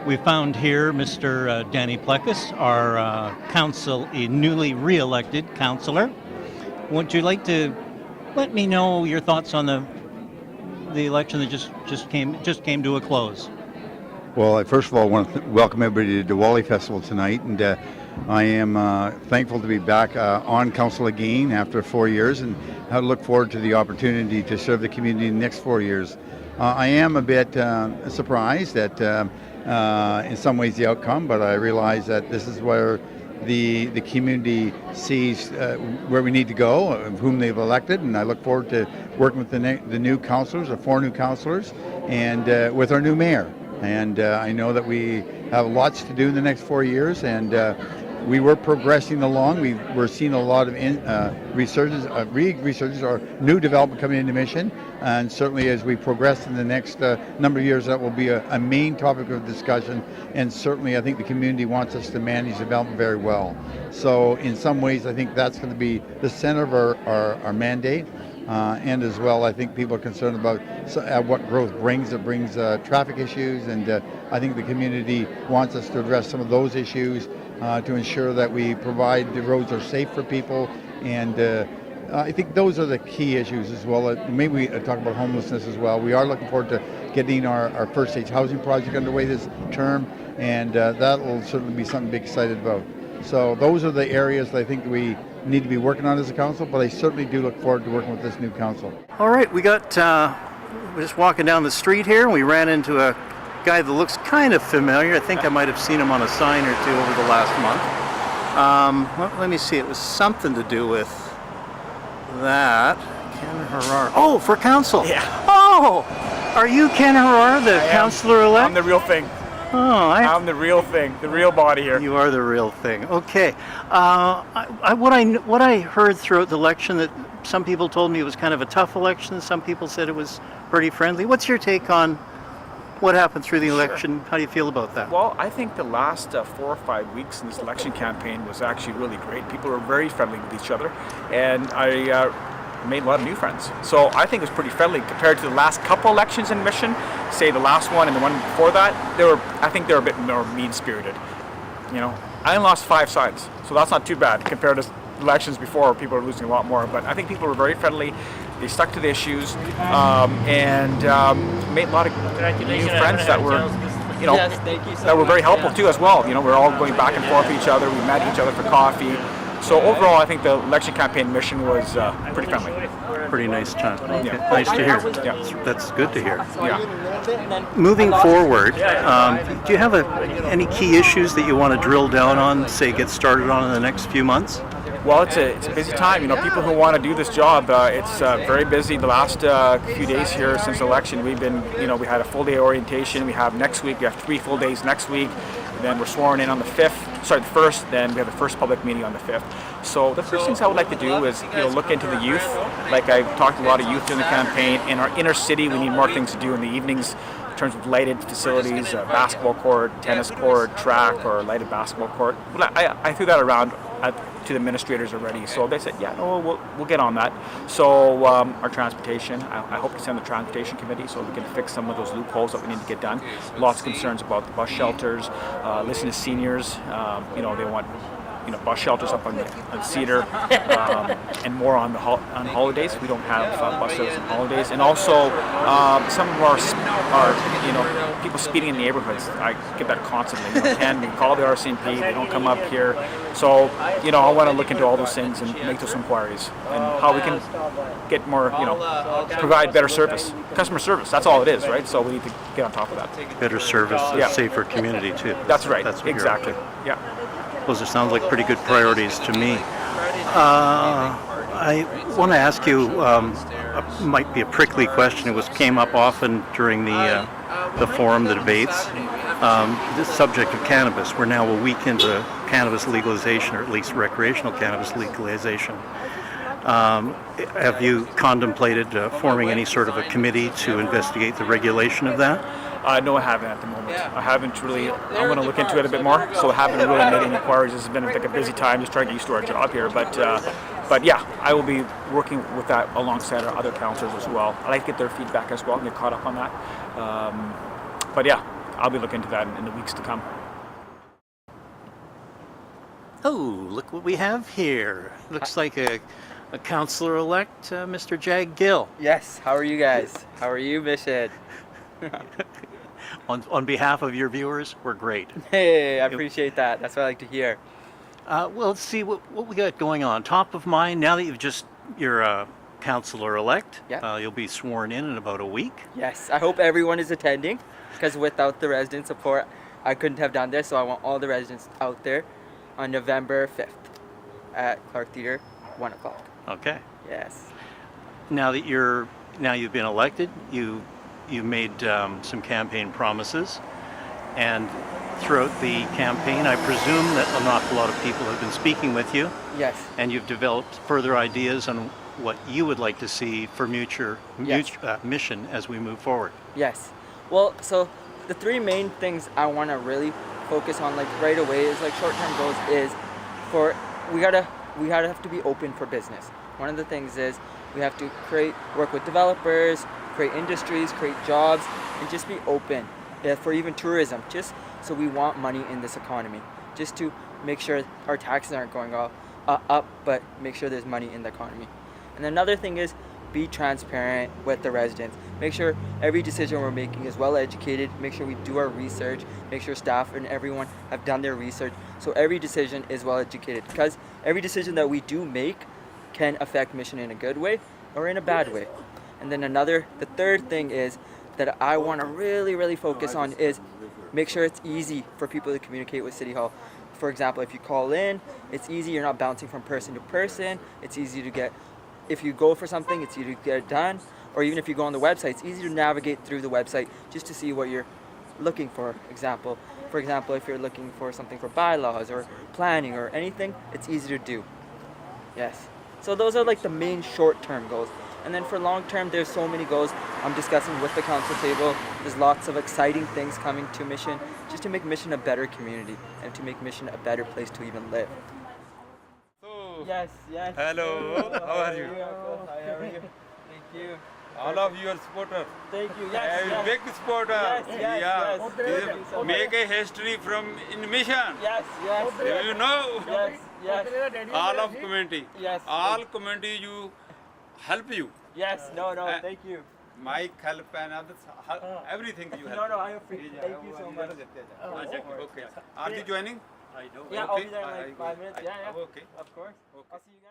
We found here Mr. Danny Plecas, our newly re-elected councillor. Would you like to let me know your thoughts on the election that just came to a close? Well, I first of all want to welcome everybody to Diwali Festival tonight, and I am thankful to be back on council again after 4 years, and I look forward to the opportunity to serve the community in the next 4 years. I am a bit surprised at in some ways the outcome, but I realize that this is where the community sees where we need to go, whom they've elected, and I look forward to working with the new councillors, the 4 new councillors, and with our new mayor. And I know that we have lots to do in the next 4 years, and we were progressing along. We're seeing a lot of resurgence or new development coming into Mission, and certainly as we progress in the next number of years, that will be a main topic of discussion. And certainly, I think the community wants us to manage development very well. So, in some ways, I think that's going to be the center of our mandate. And as well, I think people are concerned about what growth brings. It brings traffic issues, and I think the community wants us to address some of those issues to ensure that we provide the roads are safe for people. And I think those are the key issues as well. Maybe we talk about homelessness as well. We are looking forward to getting our first stage housing project underway this term, and that will certainly be something to be excited about. So those are the areas that I think we need to be working on as a council, but I certainly do look forward to working with this new council. All right, we're just walking down the street here, and we ran into a guy that looks kind of familiar. I think I might have seen him on a sign or two over the last month. Let me see, it was something to do with that. Ken Herar. Oh, for council. Yeah. Oh, are you Ken Herar, the councillor-elect? I'm the real thing. Oh, I'm the real thing, the real body here. You are the real thing. Okay. What I heard throughout the election, that some people told me it was kind of a tough election. Some people said it was pretty friendly. What's your take on what happened through the election? Sure. How do you feel about that? Well, I think the last 4 or 5 weeks in this election campaign was actually really great. People were very friendly with each other, and I made a lot of new friends. So I think it was pretty friendly compared to the last couple elections in Mission, say the last one and the one before that. I think they were a bit more mean-spirited. You know, I only lost 5 sides, so that's not too bad compared to elections before where people were losing a lot more. But I think people were very friendly. They stuck to the issues and made a lot of new friends that were, that were very helpful too as well. You know, we're all going back and forth with each other. We met each other for coffee. So overall, I think the election campaign Mission was pretty friendly. Pretty nice time. Okay. Yeah. Nice to hear. Yeah. That's good to hear. Yeah. Moving forward, do you have any key issues that you want to drill down on, say get started on in the next few months? Well, it's a busy time. You know, people who want to do this job, it's very busy. The last few days here since the election, we've been, we had a full day orientation. We have next week. We have 3 full days next week. Then we're sworn in on the 1st. Then we have the first public meeting on the 5th. So the first things I would like to do is, look into the youth. Like I've talked to a lot of youth during the campaign. In our inner city, we need more things to do in the evenings in terms of lighted facilities, basketball court, tennis court, track, or lighted basketball court. Well, I threw that around to the administrators already, so they said, we'll get on that. So our transportation, I hope to send the transportation committee so we can fix some of those loopholes that we need to get done. Lots of concerns about the bus shelters, listen to seniors, they want bus shelters up on Cedar, and more on holidays. We don't have bus service on holidays, and also some of our people speeding in the neighborhoods. I get that constantly. We call the RCMP, they don't come up here. So I want to look into all those things and make those inquiries and how we can get more, provide better service, customer service. That's all it is, right? So we need to get on top of that. Better service, safer community too. That's right. That's what exactly. Yeah. Those sound like pretty good priorities to me. I want to ask you, might be a prickly question. It came up often during the forum, the debates. This subject of cannabis. We're now a week into cannabis legalization, or at least recreational cannabis legalization. Have you contemplated forming any sort of a committee to investigate the regulation of that? No, I haven't at the moment. I haven't really. I'm going to look into it a bit more. So I haven't really made any inquiries. This has been like a busy time, just trying to get used to our job here. But yeah, I will be working with that alongside our other councillors as well. I like to get their feedback as well and get caught up on that. But yeah, I'll be looking into that in the weeks to come. Oh, look what we have here. Looks like a councillor-elect, Mr. Jag Gill. Yes, how are you guys? How are you, Mission? On behalf of your viewers, we're great. Hey, I appreciate that. That's what I like to hear. Well, let's see what we got going on. Top of mind, now that you're a councillor-elect, Yeah. you'll be sworn in about a week. Yes, I hope everyone is attending, because without the resident support, I couldn't have done this, so I want all the residents out there on November 5th at Clark Theatre, 1 o'clock. Okay. Yes. Now you've been elected, you made some campaign promises, and throughout the campaign, I presume that an awful lot of people have been speaking with you, Yes. and you've developed further ideas on what you would like to see for Yes. mission as we move forward. Yes. Well, so the three main things I want to really focus on, like right away, is like short-term goals. Is for we gotta have to be open for business. One of the things is we have to work with developers, create industries, create jobs, and just be open for even tourism. Just so we want money in this economy, just to make sure our taxes aren't going up, but make sure there's money in the economy. And another thing is be transparent with the residents. Make sure every decision we're making is well educated. Make sure we do our research. Make sure staff and everyone have done their research. So every decision is well educated, because every decision that we do make can affect mission in a good way or in a bad way. And then the third thing is that I want to really focus on is make sure it's easy for people to communicate with City Hall. For example, if you call in, it's easy. You're not bouncing from person to person. It's easy to get. If you go for something, it's easy to get it done. Or even if you go on the website, it's easy to navigate through the website just to see what you're looking for. For example, if you're looking for something for bylaws or planning or anything, it's easy to do. Yes. So those are like the main short-term goals. And then for long-term, there's so many goals I'm discussing with the council table. There's lots of exciting things coming to Mission, just to make Mission a better community and to make Mission a better place to even live. Yes. Hello, how are you? Hi, how are you? Thank you. All of you are supporters. Thank you. Yes. A big supporter. Yes. They make a history from in mission. Yes. You know, Yes. all of community. Yes. All community you help you. Yes. No. Thank you. Mike help and others, everything you help. No. I appreciate. Thank you so much. Okay. Are you joining? Yeah, I'll be there in like 5 minutes. Yeah. Okay. Of course. I'll see you guys.